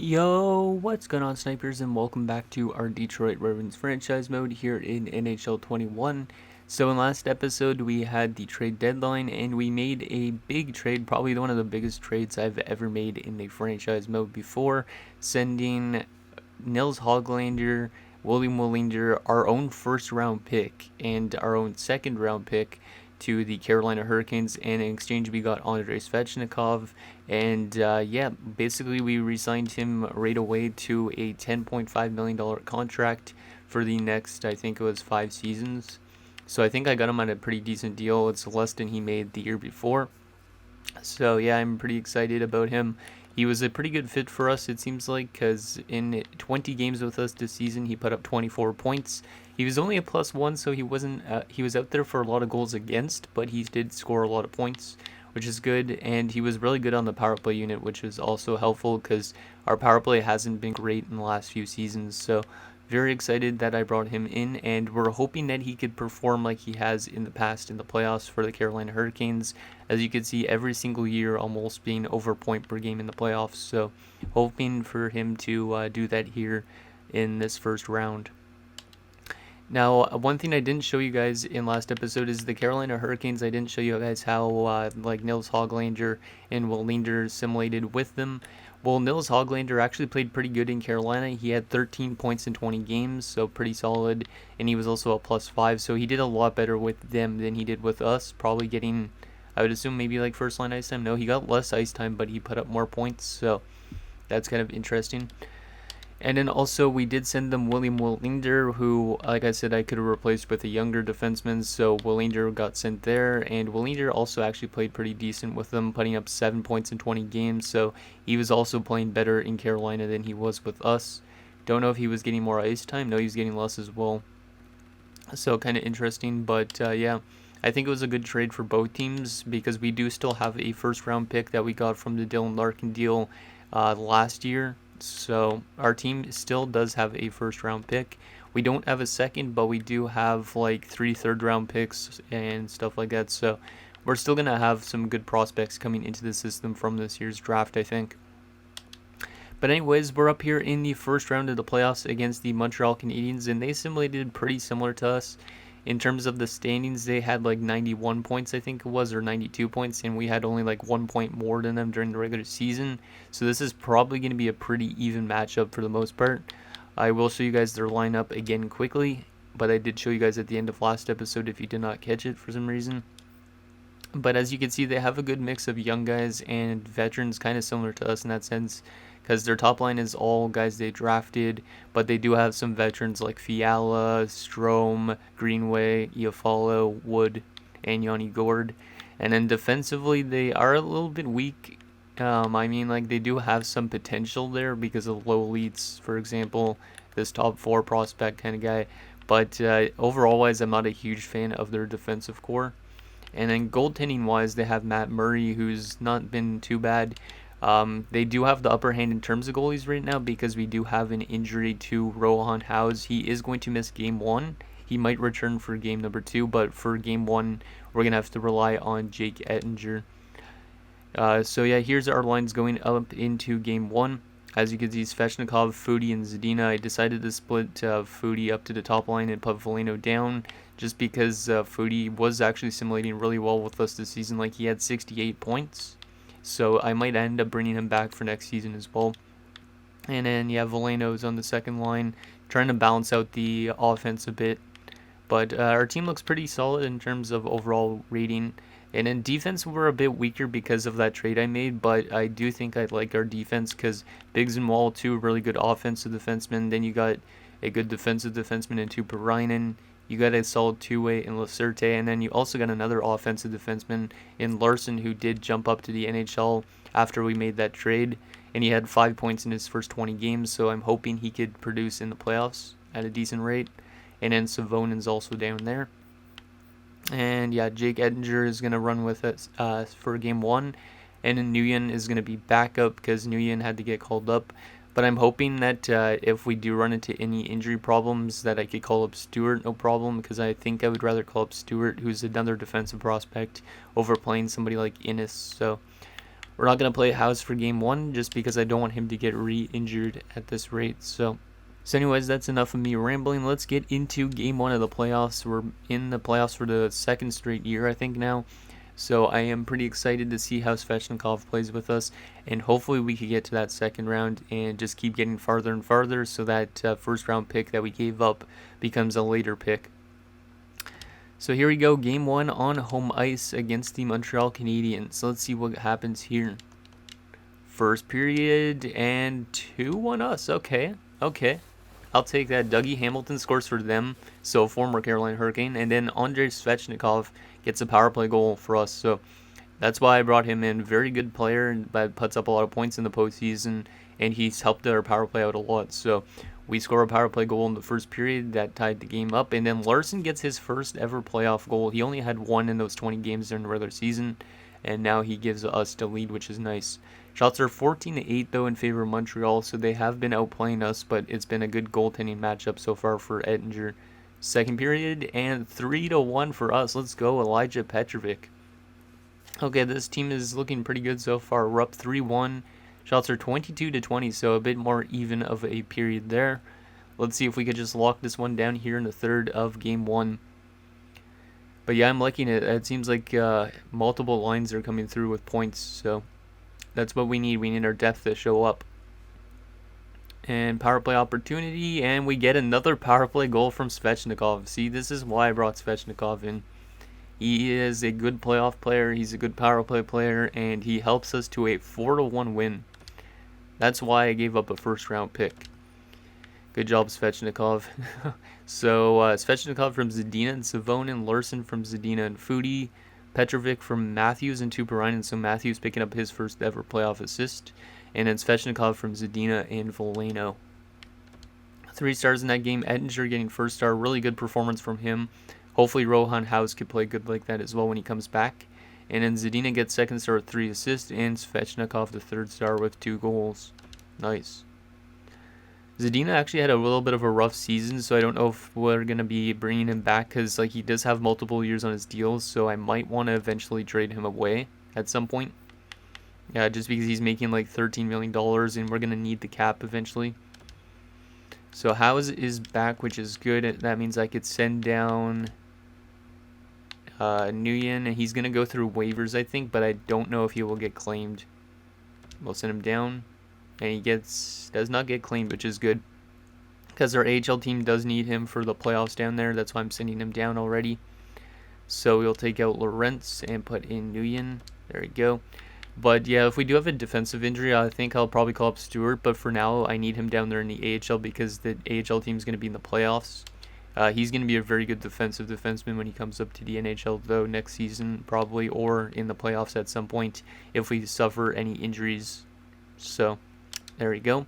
Yo, what's going on, snipers, and welcome back to our Detroit Ravens franchise mode here in NHL 21. So in last episode, we had the trade deadline, and we made a big trade, probably one of the biggest trades I've ever made in the franchise mode before, sending Nils Hoglander, William Wallinder, our own first round pick, and our own second round pick to the Carolina Hurricanes, and in exchange we got Andrei Svechnikov, and yeah, basically we re-signed him right away to a $10.5 million contract for the next, I think it was 5 seasons. So I think I got him at a pretty decent deal. It's less than he made the year before. So yeah, I'm pretty excited about him. He was a pretty good fit for us, it seems like, because in 20 games with us this season, he put up 24 points. He was only a +1, so he wasn't. He was out there for a lot of goals against, but he did score a lot of points, which is good. And he was really good on the power play unit, which is also helpful because our power play hasn't been great in the last few seasons. So very excited that I brought him in, and we're hoping that he could perform like he has in the past in the playoffs for the Carolina Hurricanes. As you can see, every single year almost being over point per game in the playoffs. So hoping for him to do that here in this first round. Now, one thing I didn't show you guys in last episode is the Carolina Hurricanes. I didn't show you guys how like Nils Hoglander and Wallinder assimilated with them. Well, Nils Hoglander actually played pretty good in Carolina. He had 13 points in 20 games, so pretty solid. And he was also a +5, so he did a lot better with them than he did with us. Probably getting, I would assume, maybe like first line ice time. No, he got less ice time, but he put up more points, so that's kind of interesting. And then also we did send them William Wallinder, who, like I said, I could have replaced with a younger defenseman, so Wallinder got sent there, and Wallinder also actually played pretty decent with them, putting up 7 points in 20 games, so he was also playing better in Carolina than he was with us. Don't know if he was getting more ice time. No, he was getting less as well. So kind of interesting, but yeah, I think it was a good trade for both teams because we do still have a first round pick that we got from the Dylan Larkin deal last year. So our team still does have a first round pick. We don't have a second, but we do have like 3 third round picks and stuff like that. So we're still going to have some good prospects coming into the system from this year's draft, I think. But anyways, we're up here in the first round of the playoffs against the Montreal Canadiens, and they simulated pretty similar to us. In terms of the standings, they had like 91 points, I think it was, or 92 points, and we had only like 1 point more than them during the regular season. So this is probably going to be a pretty even matchup for the most part. I will show you guys their lineup again quickly, but I did show you guys at the end of last episode if you did not catch it for some reason. But as you can see, they have a good mix of young guys and veterans, kind of similar to us in that sense, because their top line is all guys they drafted, but they do have some veterans like Fiala, Strome, Greenway, Iafallo, Wood, and Yanni Gord. And then defensively, they are a little bit weak. I mean, like, they do have some potential there because of low leads, for example, this top 4 prospect kind of guy. But overall-wise, I'm not a huge fan of their defensive core. And then goaltending wise, they have Matt Murray, who's not been too bad. They do have the upper hand in terms of goalies right now because we do have an injury to Rohan House. He is going to miss game 1. He might return for game number 2, but for game 1, we're going to have to rely on Jake Ettinger. So yeah, here's our lines going up into game 1. As you can see, Svechnikov, Foudy, and Zadina. I decided to split Foudy up to the top line and put Veleno down just because Foudy was actually simulating really well with us this season. Like, he had 68 points. So I might end up bringing him back for next season as well. And then, yeah, Veleno's on the second line, trying to balance out the offense a bit. But our team looks pretty solid in terms of overall rating. And in defense, we're a bit weaker because of that trade I made, but I do think I like our defense because Biggs and Wall, 2 really good offensive defensemen. Then you got a good defensive defenseman in Tuukka Rainen. You got a solid two-way in Lacerte, and then you also got another offensive defenseman in Larson who did jump up to the NHL after we made that trade, and he had 5 points in his first 20 games, so I'm hoping he could produce in the playoffs at a decent rate. And then Savonen's also down there. And yeah, Jake Ettinger is going to run with us for game 1. And then Nguyen is going to be backup because Nguyen had to get called up. But I'm hoping that if we do run into any injury problems that I could call up Stewart, no problem, because I think I would rather call up Stewart, who's another defensive prospect, over playing somebody like Innes. So We're not going to play House for game 1 just because I don't want him to get re-injured at this rate. So anyways, that's enough of me rambling. Let's get into game 1 of the playoffs. We're in the playoffs for the second straight year, I think, now. So I am pretty excited to see how Svechnikov plays with us, and hopefully we can get to that second round and just keep getting farther and farther so that first round pick that we gave up becomes a later pick. So here we go, game 1 on home ice against the Montreal Canadiens. So let's see what happens here. First period and 2-1 us. Okay. I'll take that. Dougie Hamilton scores for them, so former Carolina Hurricane, and then Andrei Svechnikov gets a power play goal for us. So that's why I brought him in. Very good player, but puts up a lot of points in the postseason, and he's helped our power play out a lot. So we score a power play goal in the first period that tied the game up, and then Larson gets his first ever playoff goal. He only had one in those 20 games during the regular season, and now he gives us the lead, which is nice. Shots are 14-8 though in favor of Montreal, so they have been outplaying us, but it's been a good goaltending matchup so far for Ettinger. Second period and 3-1 for us. Let's go, Elijah Petrovic. Okay, this team is looking pretty good so far. We're up 3-1. Shots are 22-20, so a bit more even of a period there. Let's see if we could just lock this one down here in the third of game 1. But yeah, I'm liking it. It seems like multiple lines are coming through with points, so that's what we need. We need our depth to show up. And power play opportunity, and we get another power play goal from Svechnikov. See, this is why I brought Svechnikov in. He is a good playoff player, he's a good power play player, and he helps us to a 4-1 win. That's why I gave up a first round pick. Good job, Svechnikov. So, Svechnikov from Zadina and Savonin, Larson from Zadina and Foudy, Petrovic from Matthews and Tuparainen, so Matthews picking up his first ever playoff assist, and then Svechnikov from Zadina and Voleno. 3 stars in that game. Ettinger getting first star, really good performance from him. Hopefully Rohan House could play good like that as well when he comes back. And then Zadina gets second star with 3 assists, and Svechnikov the third star with 2 goals. Nice. Zadina actually had a little bit of a rough season, so I don't know if we're going to be bringing him back because like he does have multiple years on his deals, so I might want to eventually trade him away at some point. Yeah, just because he's making like $13 million and we're going to need the cap eventually. So House is back, which is good. That means I could send down Nguyen, and he's going to go through waivers, I think, but I don't know if he will get claimed. We'll send him down. And he does not get claimed, which is good. Because our AHL team does need him for the playoffs down there. That's why I'm sending him down already. So we'll take out Lorentz and put in Nguyen. There we go. But yeah, if we do have a defensive injury, I think I'll probably call up Stewart. But for now, I need him down there in the AHL because the AHL team is going to be in the playoffs. He's going to be a very good defensive defenseman when he comes up to the NHL, though, next season probably, or in the playoffs at some point if we suffer any injuries. So there we go.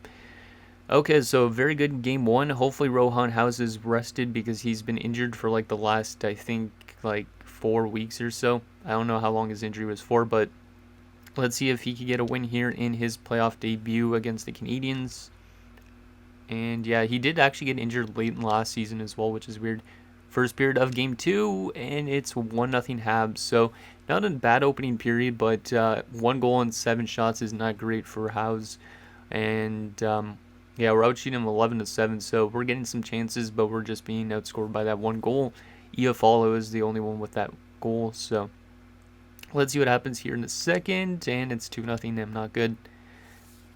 Okay, so very good game 1. Hopefully Rohan House is rested because he's been injured for like the last, I think, like 4 weeks or so. I don't know how long his injury was for, but let's see if he can get a win here in his playoff debut against the Canadiens. And yeah, he did actually get injured late in last season as well, which is weird. First period of game 2, and it's 1-0 Habs. So not a bad opening period, but 1 goal and 7 shots is not great for House. And yeah, we're outshooting him 11-7, so we're getting some chances, but we're just being outscored by that 1 goal. Iafallo is the only one with that goal, so let's see what happens here in the second, and it's 2-0 them, not good.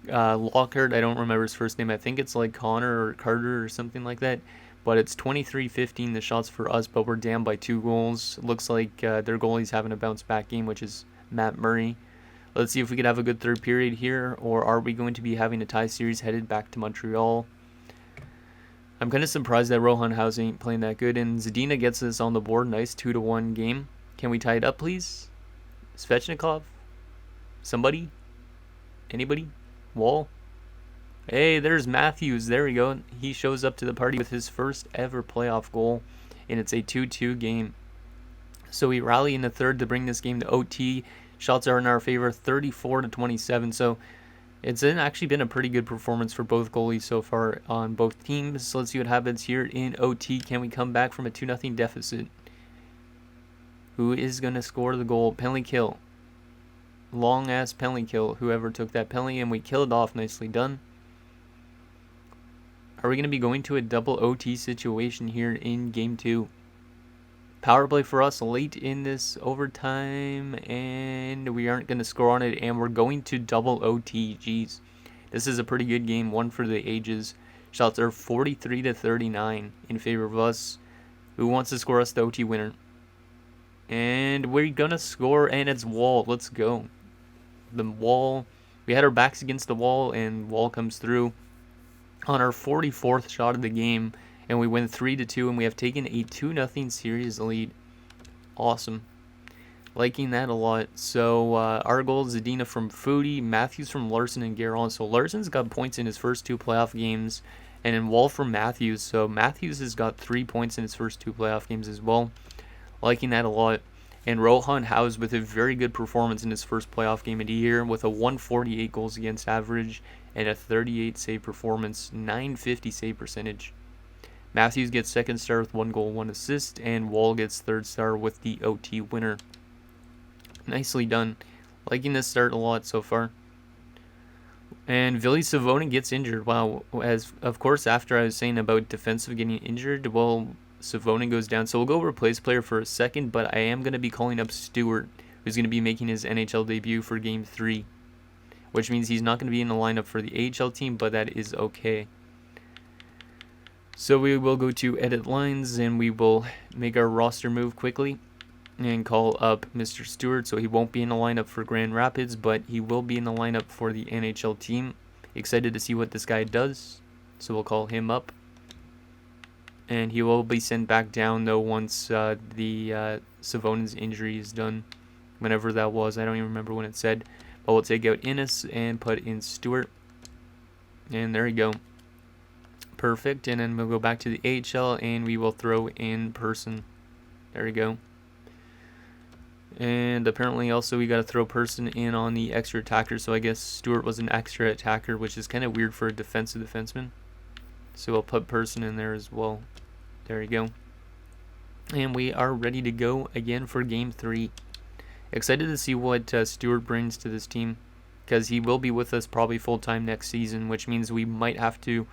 Lockhart, I don't remember his first name, I think it's like Connor or Carter or something like that, but it's 23-15 the shots for us, but we're down by 2 goals. Looks like their goalie's having a bounce back game, which is Matt Murray. Let's see if we could have a good third period here, or are we going to be having a tie series headed back to Montreal? I'm kind of surprised that Rohan House ain't playing that good, and Zadina gets this on the board. Nice 2-1 game. Can we tie it up, please? Svechnikov? Somebody? Anybody? Wall? Hey, there's Matthews. There we go. He shows up to the party with his first ever playoff goal, and it's a 2-2 game. So we rally in the third to bring this game to OT. Shots are in our favor, 34-27. So it's actually been a pretty good performance for both goalies so far on both teams. So let's see what happens here in OT. Can we come back from a 2-0 deficit? Who is going to score the goal? Penalty kill. long ass penalty kill, whoever took that penalty, and we killed off. Nicely done. Are we going to be going to a double OT situation here in game 2? Power play for us late in this overtime, and we aren't going to score on it, and we're going to double OT. Jeez. This is a pretty good game, one for the ages. Shots are 43-39 in favor of us. Who wants to score us the OT winner? And we're going to score, and it's Wall. Let's go. The Wall. We had our backs against the wall, and Wall comes through on our 44th shot of the game, and we win 3-2, and we have taken a 2-0 series lead. Awesome. Liking that a lot. So our goal is Zadina from Foodie, Matthews from Larson, and Guerin. So Larson's got points in his first 2 playoff games, and in Wall from Matthews. So Matthews has got 3 points in his first 2 playoff games as well. Liking that a lot. And Rohan House with a very good performance in his first playoff game of the year with a 148 goals against average and a 38 save performance, 950 save percentage. Matthews gets 2nd star with 1 goal, 1 assist, and Wall gets 3rd star with the OT winner. Nicely done. Liking this start a lot so far. And Ville Savonin gets injured. Wow. As of course, after I was saying about defensive getting injured, well, Savonin goes down. So we'll go replace player for a second, but I am going to be calling up Stewart, who's going to be making his NHL debut for Game 3. Which means he's not going to be in the lineup for the AHL team, but that is okay. So we will go to edit lines, and we will make our roster move quickly and call up Mr. Stewart. So he won't be in the lineup for Grand Rapids, but he will be in the lineup for the NHL team. Excited to see what this guy does. So we'll call him up. And he will be sent back down, though, once the Savonin's injury is done. Whenever that was. I don't even remember when it said. But we'll take out Innes and put in Stewart. And there we go. Perfect. And then we'll go back to the AHL, and we will throw in Person. There we go. And apparently also we got to throw Person in on the extra attacker. So I guess Stewart was an extra attacker, which is kind of weird for a defensive defenseman. So we'll put Person in there as well. There we go. And we are ready to go again for Game 3. Excited to see what Stewart brings to this team, because he will be with us probably full-time next season, which means we might have to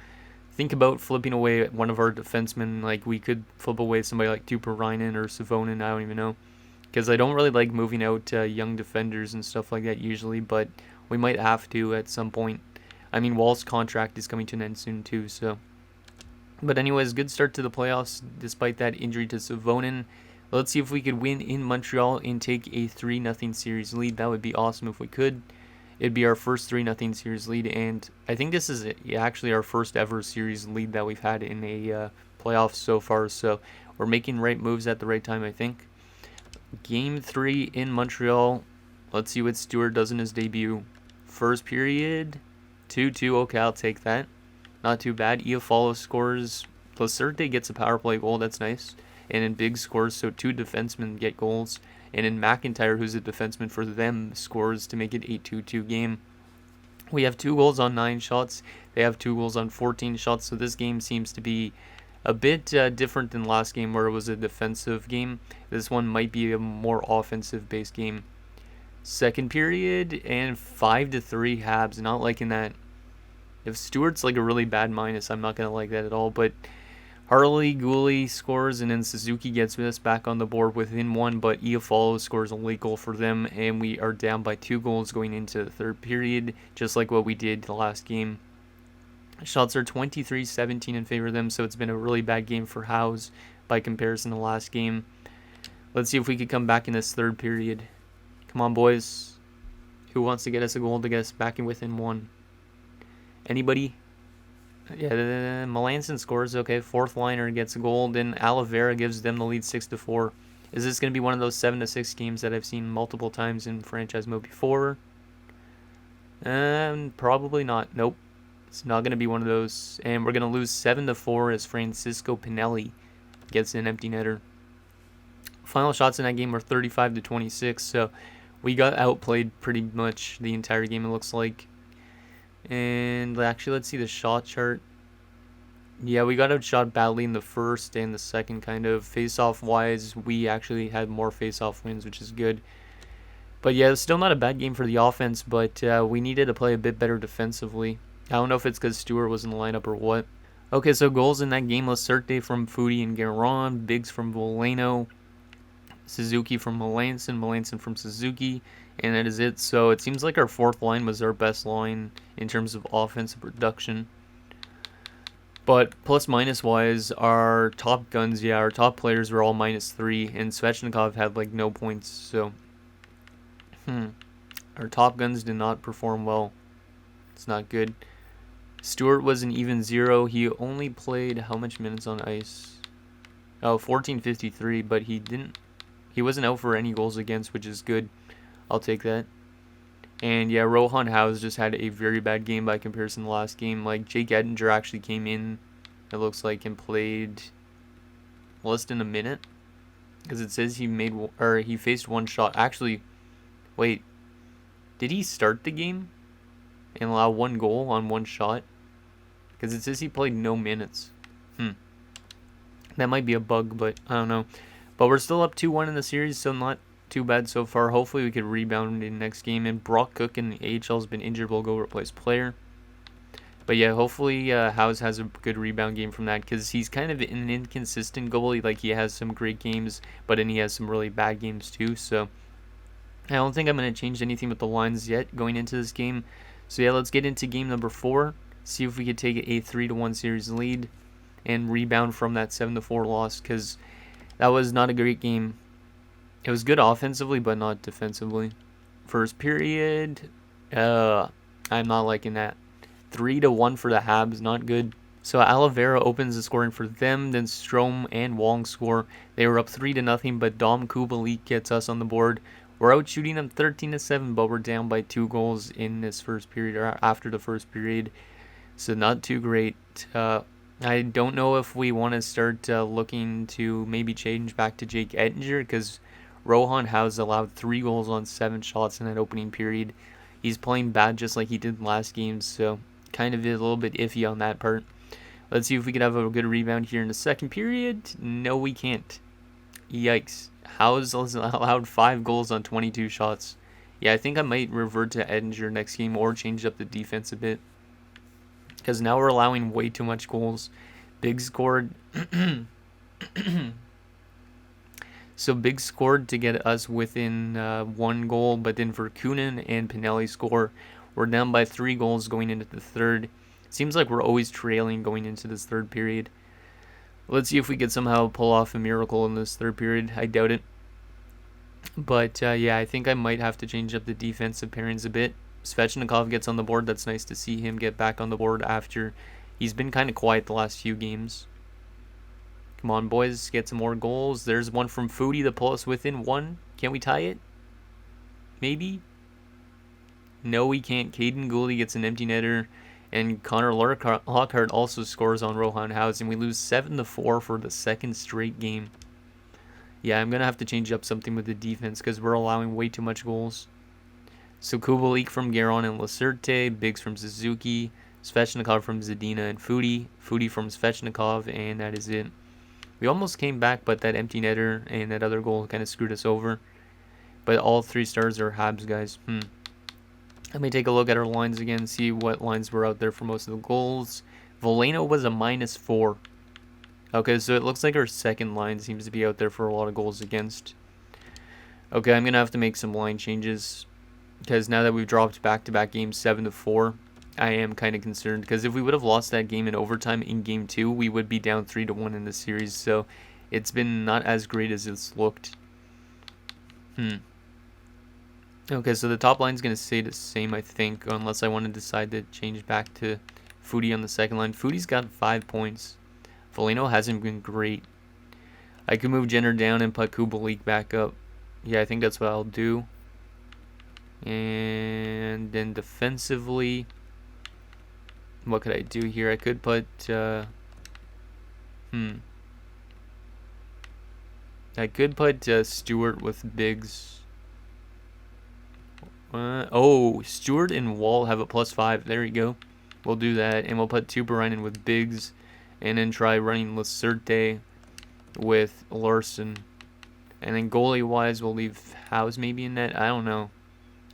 think about flipping away one of our defensemen. Like, we could flip away somebody like Tuparainen or Savonin, I don't even know. Because I don't really like moving out young defenders and stuff like that usually, but we might have to at some point. I mean, Wall's contract is coming to an end soon too, so. But anyways, good start to the playoffs despite that injury to Savonin. Let's see if we could win in Montreal and take a 3-0 series lead. That would be awesome if we could. It'd be our first 3-0 series lead, and I think this is actually our first ever series lead that we've had in a playoffs so far, so we're making right moves at the right time, I think. Game 3 in Montreal. Let's see what Stewart does in his debut. First period, 2-2. Okay, I'll take that. Not too bad. Iafallo scores. Placerte gets a power play goal. That's nice. And in big scores, so 2 defensemen get goals. And in McIntyre, who's a defenseman for them, scores to make it a 2-2 game. We have 2 goals on 9 shots. They have 2 goals on 14 shots. So this game seems to be a bit different than last game where it was a defensive game. This one might be a more offensive-based game. Second period, and 5-3 Habs. Not liking that. If Stewart's like a really bad minus, I'm not going to like that at all. But Harley Gooley scores, and then Suzuki gets us back on the board within 1, but Iafallo scores a late goal for them, and we are down by 2 goals going into the third period, just like what we did the last game. Shots are 23-17 in favor of them, so it's been a really bad game for House by comparison to last game. Let's see if we could come back in this third period. Come on, boys. Who wants to get us a goal to get us back in within 1? Anybody? Yeah, Melanson scores. Okay, 4th liner gets a goal. Then Oliveira gives them the lead 6-4. Is this going to be one of those 7-6 games that I've seen multiple times in franchise mode before? Probably not. Nope. It's not going to be one of those. And we're going to lose 7-4 as Francisco Pinelli gets an empty netter. Final shots in that game were 35-26, so we got outplayed pretty much the entire game, it looks like. And actually, let's see the shot chart. Yeah, we got outshot badly in the first and the second, kind of. Face-off wise, we actually had more face-off wins, which is good. But yeah, it's still not a bad game for the offense, but we needed to play a bit better defensively. I don't know if it's because Stewart was in the lineup or what. Okay, so goals in that game: Laserte from Foodie and Guerin, Biggs from Voleno, Suzuki from Melanson from Suzuki, and that is it. So it seems like our fourth line was our best line in terms of offensive production. But plus minus wise, our top guns, yeah, our top players were all -3, and Svechnikov had like no points. So, our top guns did not perform well. It's not good. Stewart was an even 0. He only played how much minutes on ice? Oh, 14:53, but he wasn't out for any goals against, which is good. I'll take that. And yeah, Rohan House just had a very bad game by comparison to the last game. Like, Jake Ettinger actually came in, it looks like, and played less than a minute. Because it says he faced one shot. Actually, wait, did he start the game and allow one goal on one shot? Because it says he played no minutes. That might be a bug, but I don't know. But we're still up 2-1 in the series, so not too bad so far. Hopefully we could rebound in the next game. And Brock Cook in the AHL has been injured. We'll go replace player. But yeah, hopefully Howes has a good rebound game from that, because he's kind of an inconsistent goalie. Like, he has some great games, but then he has some really bad games too. So I don't think I'm going to change anything with the lines yet going into this game. So yeah, let's get into game number 4. See if we could take a 3-1 series lead and rebound from that 7-4 loss, because that was not a great game. It was good offensively, but not defensively. First period, I'm not liking that. 3-1 for the Habs, not good. So Oliveira opens the scoring for them, then Strome and Wong score. They were up 3-0, but Dom Kubalik gets us on the board. We're out shooting them 13-7, but we're down by 2 goals in this first period, or after the first period. So not too great. I don't know if we want to start looking to maybe change back to Jake Ettinger, because Rohan House allowed 3 goals on 7 shots in that opening period. He's playing bad just like he did last game, so kind of a little bit iffy on that part. Let's see if we can have a good rebound here in the second period. No, we can't. Yikes. House allowed 5 goals on 22 shots. Yeah, I think I might revert to Ettinger next game or change up the defense a bit, because now we're allowing way too much goals. Big scored. So Big scored to get us within 1 goal, but then Verkunen and Pinelli score. We're down by 3 goals going into the third. Seems like we're always trailing going into this third period. Let's see if we could somehow pull off a miracle in this third period. I doubt it. But yeah, I think I might have to change up the defensive pairings a bit. Svechnikov gets on the board. That's nice to see him get back on the board after he's been kind of quiet the last few games. Come on, boys, get some more goals. There's one from Foodie to pull us within 1. Can we tie it? Maybe? No, we can't. Caden Gooley gets an empty netter, and Connor Lockhart also scores on Rohan House, and we lose 7-4 for the second straight game. Yeah, I'm going to have to change up something with the defense, because we're allowing way too much goals. So Kubalik from Guerin and Laserte, Biggs from Suzuki, Svechnikov from Zadina and Foodie from Svechnikov, and that is it. We almost came back, but that empty netter and that other goal kind of screwed us over. But all 3 stars are Habs, guys. Let me take a look at our lines again, see what lines were out there for most of the goals. Voleno was a -4. Okay, so it looks like our second line seems to be out there for a lot of goals against. Okay, I'm going to have to make some line changes, because now that we've dropped back-to-back games 7-4, I am kind of concerned, because if we would have lost that game in overtime in game 2, we would be down 3-1 in the series. So it's been not as great as it's looked. Okay, so the top line is going to stay the same, I think, unless I want to decide to change back to Foodie on the second line. Foodie's got 5 points. Voleno hasn't been great. I could move Jenner down and put Kubalik back up. Yeah, I think that's what I'll do. And then defensively, what could I do here? I could put I could put Stewart with Biggs. Stewart and Wall have a +5. There you go. We'll do that, and we'll put Tuberainen with Biggs, and then try running Laserte with Larson. And then goalie-wise, we'll leave House maybe in net. I don't know.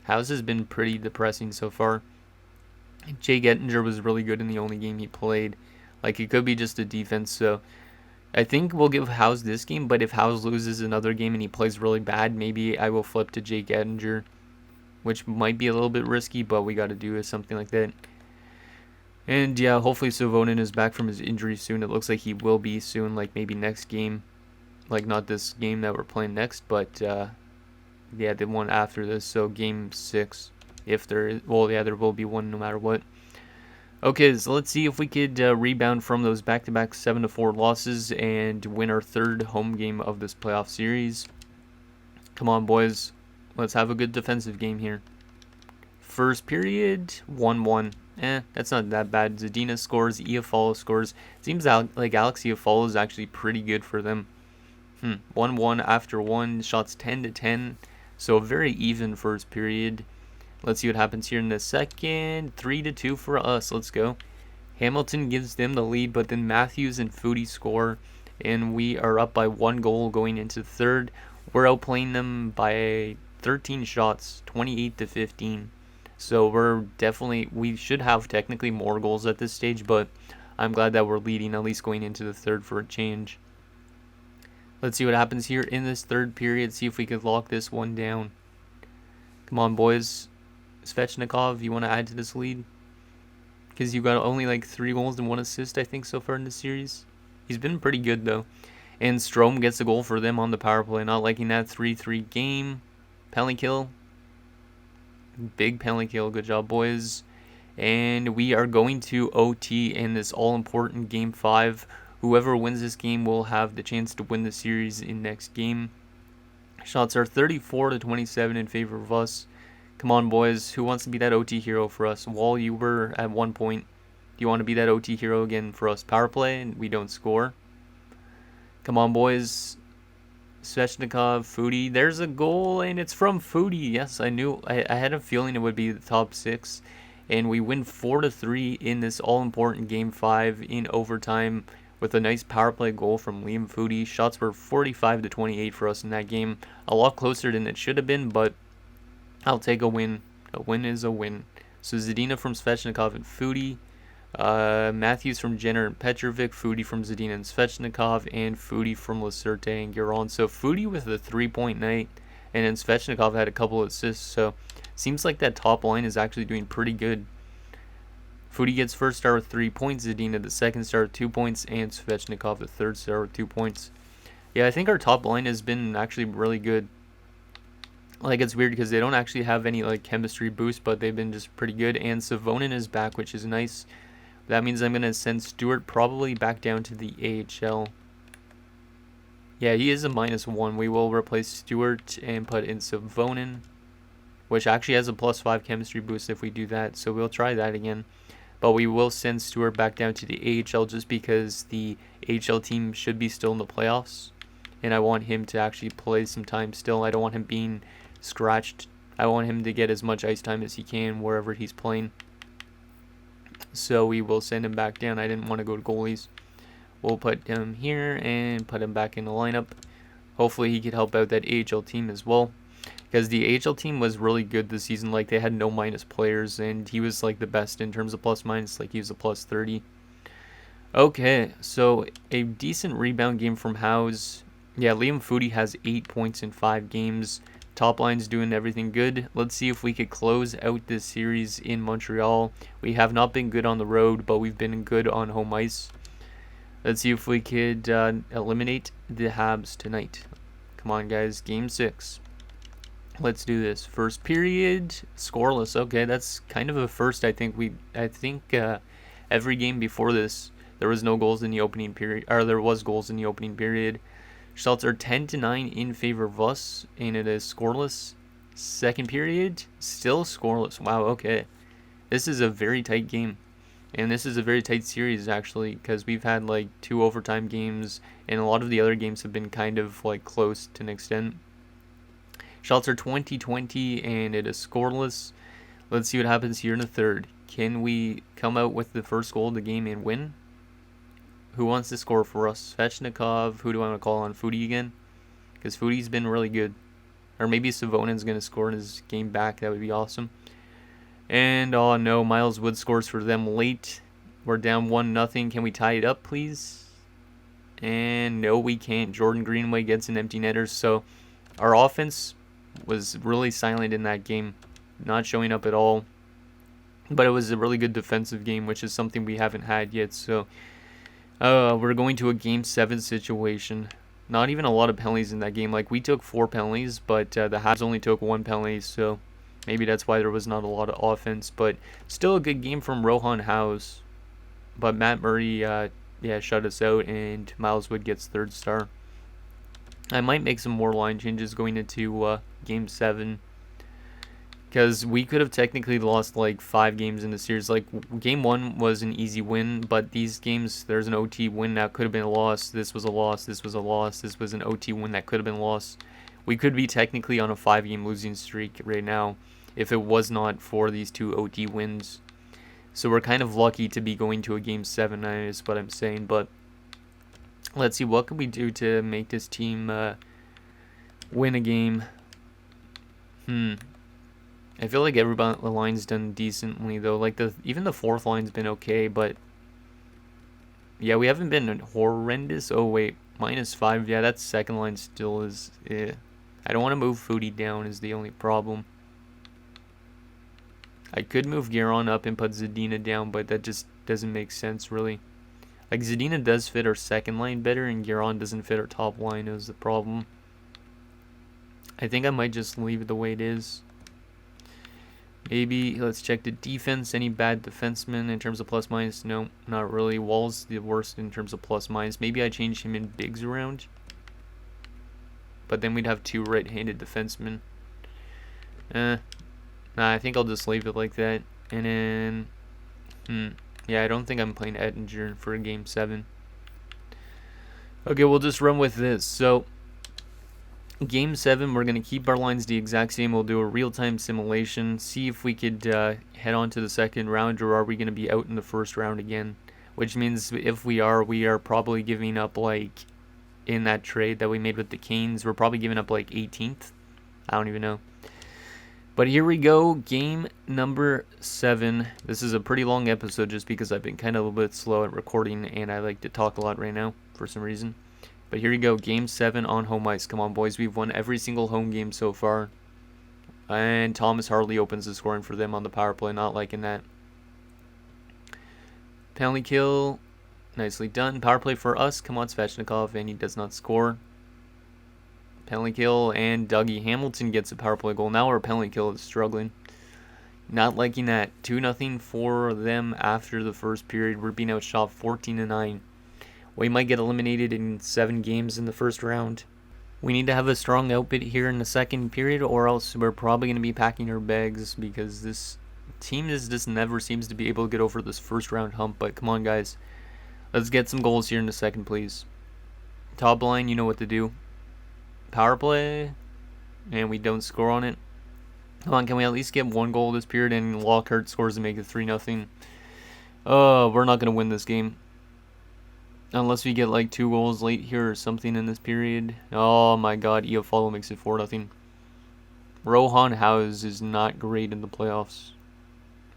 House has been pretty depressing so far. Jake Ettinger was really good in the only game he played. Like, it could be just a defense, so I think we'll give House this game, but if House loses another game and he plays really bad, maybe I will flip to Jake Ettinger, which might be a little bit risky, but we got to do something like that. And yeah, hopefully Savonin is back from his injury soon. It looks like he will be soon, like maybe next game. Like, not this game that we're playing next, but yeah, the one after this, so game 6. If there is, well, yeah, there will be one no matter what. Okay, so let's see if we could rebound from those back-to-back 7-4 losses and win our 3rd home game of this playoff series. Come on, boys. Let's have a good defensive game here. First period, 1-1. That's not that bad. Zadina scores, Iafallo scores. Seems like Alex Iafallo is actually pretty good for them. 1-1 after 1, shots 10-10. So very even first period. Let's see what happens here in the second. 3-2 for us. Let's go. Hamilton gives them the lead, but then Matthews and Foodie score, and we are up by 1 goal going into third. We're outplaying them by 13 shots, 28-15. So we should have technically more goals at this stage, but I'm glad that we're leading, at least going into the third for a change. Let's see what happens here in this third period, see if we could lock this one down. Come on, boys. Svechnikov, you want to add to this lead? Because you got only like 3 goals and 1 assist, I think, so far in the series. He's been pretty good, though. And Strome gets a goal for them on the power play. Not liking that 3-3 game. Penalty kill. Big penalty kill. Good job, boys. And we are going to OT in this all-important Game 5. Whoever wins this game will have the chance to win the series in next game. Shots are 34-27 in favor of us. Come on, boys. Who wants to be that OT hero for us? Wall, you were at 1 point. Do you want to be that OT hero again for us? Power play and we don't score. Come on, boys. Svechnikov, Foodie. There's a goal, and it's from Foodie. Yes, I knew. I had a feeling it would be the top 6. And we win 4-3 in this all-important Game 5 in overtime with a nice power play goal from Liam Foodie. Shots were 45-28 for us in that game. A lot closer than it should have been, but I'll take a win. A win is a win. So Zadina from Svechnikov and Foodie. Matthews from Jenner and Petrovic, Foodie from Zadina and Svechnikov, and Foodie from Lacerte and Giron. So Foodie with a 3-point night, and then Svechnikov had a couple of assists. So seems like that top line is actually doing pretty good. Foodie gets first star with 3 points, Zadina the second star with 2 points, and Svechnikov the third star with 2 points. Yeah, I think our top line has been actually really good. Like, it's weird because they don't actually have any like chemistry boost, but they've been just pretty good. And Savonin is back, which is nice. That means I'm going to send Stewart probably back down to the AHL. Yeah, he is a -1. We will replace Stewart and put in Savonin, which actually has a +5 chemistry boost if we do that. So we'll try that again. But we will send Stewart back down to the AHL just because the AHL team should be still in the playoffs. And I want him to actually play some time still. I don't want him being scratched. I want him to get as much ice time as he can wherever he's playing. So we will send him back down. I didn't want to go to goalies. We'll put him here and put him back in the lineup. Hopefully he could help out that AHL team as well. Because the AHL team was really good this season. Like, they had no minus players, and he was like the best in terms of plus-minus. Like, he was a +30. Okay, so a decent rebound game from House. Yeah, Liam Foodie has 8 points in 5 games. Top line's doing everything good. Let's see if we could close out this series in Montreal. We have not been good on the road, but we've been good on home ice. Let's see if we could eliminate the Habs tonight. Come on, guys. Game 6. Let's do this. First period, scoreless. Okay, that's kind of a first. I think every game before this, there was no goals in the opening period, or there was goals in the opening period. Shots are 10-9 in favor of us, and it is scoreless. Second period, still scoreless. Wow, okay. This is a very tight game. And this is a very tight series, actually, because we've had, like, 2 overtime games, and a lot of the other games have been kind of, like, close to an extent. Shots are 20-20, and it is scoreless. Let's see what happens here in the third. Can we come out with the first goal of the game and win? Who wants to score for us? Svechnikov. Who do I want to call on? Foodie again? Because Foodie's been really good. Or maybe Savonen's going to score in his game back. That would be awesome. And, oh no, Miles Wood scores for them late. We're down 1-0. Can we tie it up, please? And no, we can't. Jordan Greenway gets an empty netter. So our offense was really silent in that game. Not showing up at all. But it was a really good defensive game, which is something we haven't had yet. So we're going to a Game 7 situation. Not even a lot of penalties in that game. Like, we took 4 penalties, but the Habs only took 1 penalty. So maybe that's why there was not a lot of offense. But still a good game from Rohan House. But Matt Murray, shut us out. And Miles Wood gets 3rd star. I might make some more line changes going into Game 7. Because we could have technically lost like 5 games in the series. Like, Game 1 was an easy win, but these games, there's an OT win that could have been a loss. This was a loss. This was a loss. This was an OT win that could have been lost. We could be technically on a 5-game losing streak right now if it was not for these 2 OT wins. So we're kind of lucky to be going to a Game 7, is what I'm saying. But let's see, what can we do to make this team win a game? I feel like the line's done decently though. Like even the 4th line's been okay, but yeah, we haven't been horrendous. Oh wait, -5. Yeah, that 2nd line still is. I don't want to move Foodie down is the only problem. I could move Guerin up and put Zadina down, but that just doesn't make sense really. Like, Zadina does fit our 2nd line better, and Guerin doesn't fit our top line is the problem. I think I might just leave it the way it is. Maybe let's check the defense. Any bad defensemen in terms of plus minus? No, not really. Wall's the worst in terms of plus minus. Maybe I change him in Biggs around. But then we'd have 2 right-handed defensemen. Nah, I think I'll just leave it like that. And then, yeah, I don't think I'm playing Ettinger for Game 7. Okay, we'll just run with this. So, Game 7, we're going to keep our lines the exact same. We'll do a real-time simulation, see if we could head on to the 2nd round, or are we going to be out in the 1st round again? Which means if we are probably giving up, like, in that trade that we made with the Canes, we're probably giving up, like, 18th. I don't even know. But here we go, game number 7. This is a pretty long episode just because I've been kind of a little bit slow at recording, and I like to talk a lot right now for some reason. But here we go, Game 7 on home ice. Come on, boys. We've won every single home game so far. And Thomas Harley opens the scoring for them on the power play. Not liking that. Penalty kill. Nicely done. Power play for us. Come on, Svechnikov. And he does not score. Penalty kill. And Dougie Hamilton gets a power play goal. Now our penalty kill is struggling. Not liking that. 2-0 for them after the first period. We're being outshot 14-9. We might get eliminated in 7 games in the 1st round. We need to have a strong output here in the 2nd period, or else we're probably going to be packing our bags because this team just never seems to be able to get over this 1st round hump. But come on, guys. Let's get some goals here in the 2nd, please. Top line, you know what to do. Power play, and we don't score on it. Come on, can we at least get 1 goal this period, and Lockhart scores to make it 3-0. Oh, we're not going to win this game. Unless we get like 2 goals late here or something in this period. Oh my god, Iafallo makes it 4-0. Rohan House is not great in the playoffs.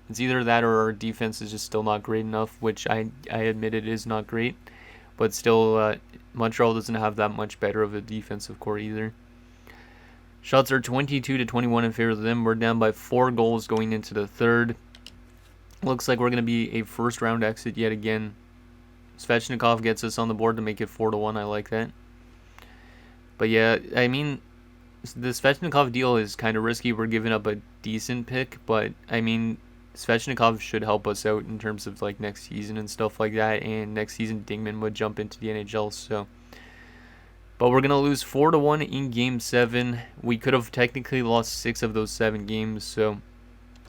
It's either that or our defense is just still not great enough, which I admit it is not great. But still, Montreal doesn't have that much better of a defensive core either. Shots are 22-21 in favor of them. We're down by 4 goals going into the 3rd. Looks like we're going to be a 1st round exit yet again. Svechnikov gets us on the board to make it 4-1. I like that. But yeah, I mean, the Svechnikov deal is kind of risky. We're giving up a decent pick, but I mean, Svechnikov should help us out in terms of like next season and stuff like that. And next season, Dingman would jump into the NHL. So, but we're gonna lose 4-1 in Game 7. We could have technically lost 6 of those 7 games. So,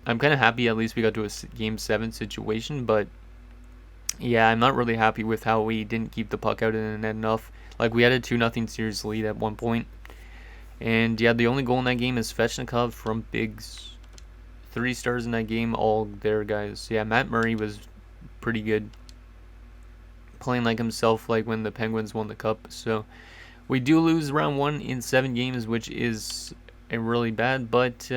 I'm kind of happy at least we got to a Game 7 situation, but. Yeah, I'm not really happy with how we didn't keep the puck out in the net enough. Like, we had a 2-0 series lead at one point. And, yeah, the only goal in that game is Svechnikov from Biggs. 3 stars in that game, all there, guys. Yeah, Matt Murray was pretty good. Playing like himself, like when the Penguins won the Cup. So, we do lose round 1 in 7 games, which is really bad. But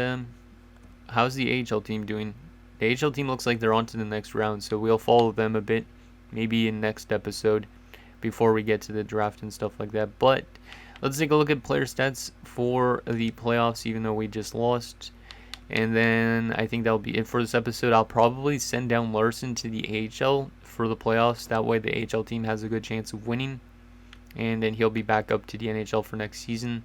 how's the AHL team doing? The AHL team looks like they're on to the next round, so we'll follow them a bit, maybe in next episode, before we get to the draft and stuff like that. But let's take a look at player stats for the playoffs, even though we just lost. And then I think that'll be it for this episode. I'll probably send down Larson to the AHL for the playoffs. That way the AHL team has a good chance of winning. And then he'll be back up to the NHL for next season.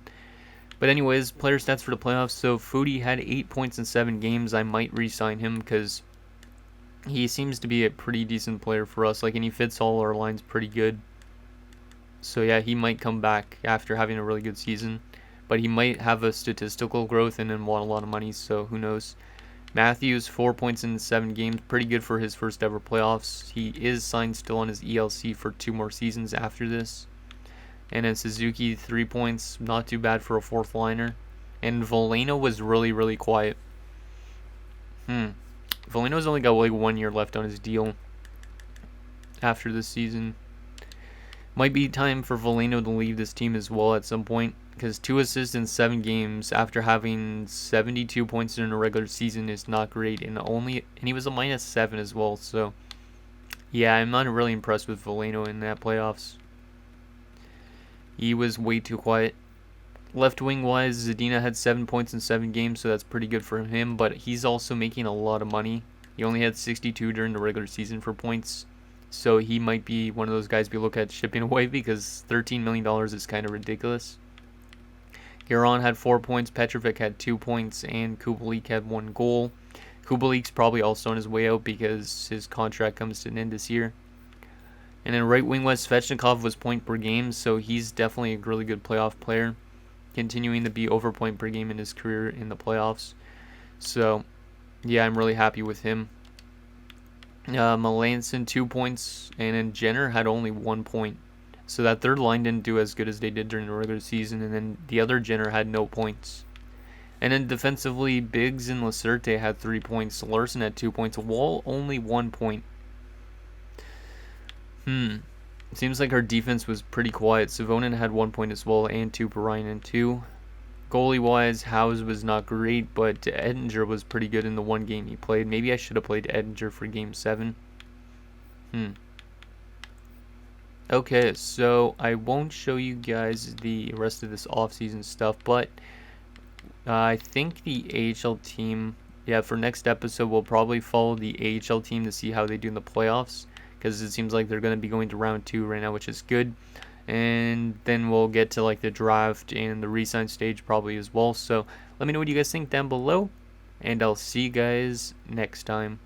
But anyways, player stats for the playoffs. So Foudy had 8 points in 7 games. I might re-sign him because he seems to be a pretty decent player for us. And he fits all our lines pretty good. So yeah, he might come back after having a really good season. But he might have a statistical growth and then want a lot of money, so who knows. Matthews, 4 points in 7 games, pretty good for his first ever playoffs. He is signed still on his ELC for 2 more seasons after this. And then Suzuki, 3 points, not too bad for a fourth liner. And Veleno was really, really quiet. Veleno's only got like 1 year left on his deal after this season. Might be time for Veleno to leave this team as well at some point, because 2 assists in 7 games after having 72 points in a regular season is not great, and he was a -7 as well. So yeah, I'm not really impressed with Veleno in that playoffs. He was way too quiet. Left wing wise, Zadina had 7 points in 7 games, so that's pretty good for him, but he's also making a lot of money. He only had 62 during the regular season for points. So he might be one of those guys we look at shipping away, because $13 million is kind of ridiculous. Guerin had 4 points, Petrovic had 2 points, and Kubalik had 1 goal. Kubalik's probably also on his way out because his contract comes to an end this year. And then right wing west, Svechnikov was point per game, so he's definitely a really good playoff player, continuing to be over point per game in his career in the playoffs. So yeah, I'm really happy with him. Melanson 2 points, and then Jenner had only 1 point. So that third line didn't do as good as they did during the regular season, and then the other Jenner had no points. And then defensively, Biggs and Lacerte had 3 points. Larson had 2 points. Wall only 1 point. Seems like our defense was pretty quiet. Savonin had 1 point as well, and Tuparainen 2. Goalie-wise, Howes was not great, but Edinger was pretty good in the 1 game he played. Maybe I should have played Edinger for Game 7. Okay, so I won't show you guys the rest of this off-season stuff, but I think the AHL team, for next episode, we'll probably follow the AHL team to see how they do in the playoffs, because it seems like they're going to be going to round 2 right now, which is good. And then we'll get to like the draft and the re-sign stage probably as well. So let me know what you guys think down below, and I'll see you guys next time.